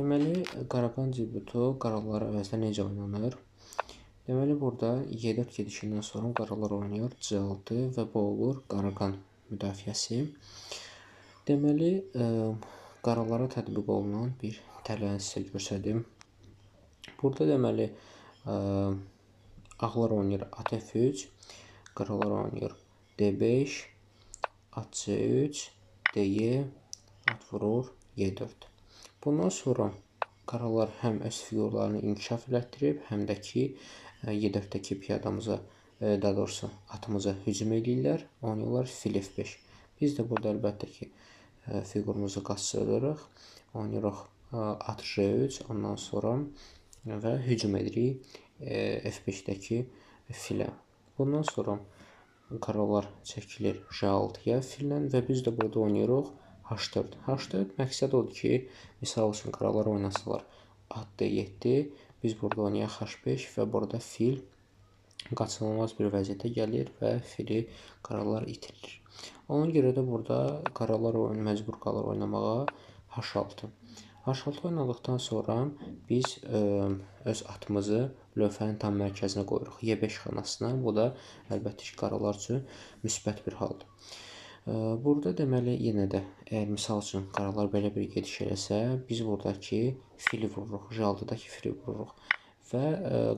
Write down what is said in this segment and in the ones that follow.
Deməli, Qaraqan Cibutu qaralar əvəzində necə oynanır? Deməli, burada Y4 gedişindən sonra qaralar oynayır C6 və bu olur Qaraqan müdafiəsi. Deməli, qaralara tətbiq olunan bir tələyin sizə göstərdim. Burada deməli, ağlar oynayır at F3, qaralar oynayır D5, at C3, DY, at vurur Y4. Bundan sonra qaralar həm öz figurlarını inkişaf elətdirib, həm də ki Y4-dəki piyadamıza, daha doğrusu atımıza hücum edirlər, oynayırlar fil F5. Biz də burada əlbəttə ki figurumuzu qaçırırıq, oynayırıq at J3, ondan sonra və hücum edirik F5-dəki filə. Bundan sonra qaralar çəkilir J6-ya fillə və biz də burada oynayırıq H4. H4 məqsəd odur ki, misal üçün qaralar oynasalar at D7, biz burada oynayaq H5 və burada fil qaçınılmaz bir vəziyyətə gəlir və fili qaralar itirir. Ona görə də burada qaralar məcbur qalır oynamağa H6. H6 oynadıqdan sonra biz öz atımızı lövhənin tam mərkəzinə qoyuruq, Y5 xanasına. Bu da əlbəttə ki, qaralar üçün müsbət bir haldır. Burada deməli yenə də əgər misal üçün qaralar belə bir gediş eləsə, biz buradakı fili vururuq, J6-dakı fili vururuq və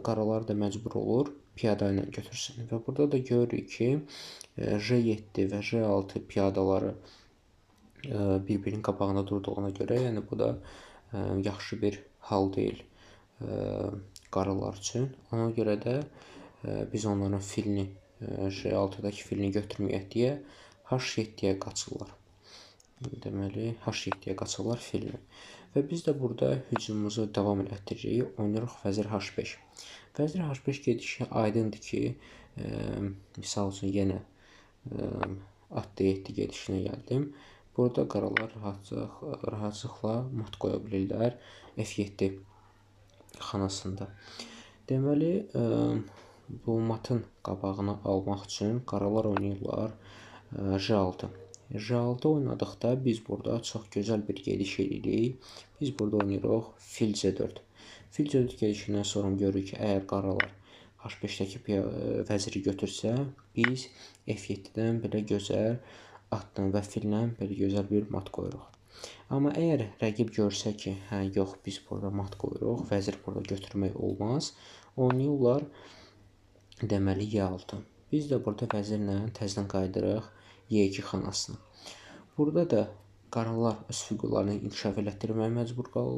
qaralar da məcbur olur piyada ilə götürsün. Və burada da görürük ki, J7 və J6 piyadaları bir-birinin qabağında durduğuna görə, yəni bu da yaxşı bir hal deyil qaralar üçün. Ona görə də biz onların filini, J6-dakı filini götürməyək deyə H7-yə qaçırlar. Deməli, H7-yə qaçırlar filini. Və biz də burada hücumumuzu davam elətdiririk. Oynayırıq vəzir H5. Vəzir H5 gedişi aydındır ki, misal üçün yenə at D7 gedişinə gəldim. Burada qaralar rahatlıqla mat qoya bilirlər F7 xanasında. Deməli, bu matın qabağını almaq üçün qaralar oynayırlar J6. J6 oynadıqda biz burada çox gözəl bir gediş edirik. Biz burada oynayırıq fil C4. Fil C4 gedişindən sonra görürük ki, əgər qaralar H5-dəki vəziri götürsə, biz F7-dən belə gözəl atla və fillə belə gözəl bir mat qoyuruq. Amma əgər rəqib görsə ki, hə yox, biz burada mat qoyuruq, vəzir burada götürmək olmaz, oynayırlar deməli Y6. Biz də burada vəzirlə təzədən qaydırıq Y2 xanasına. Burada da qaralar öz figurlarını inkişaf elətdirməyə məcbur qalırlar.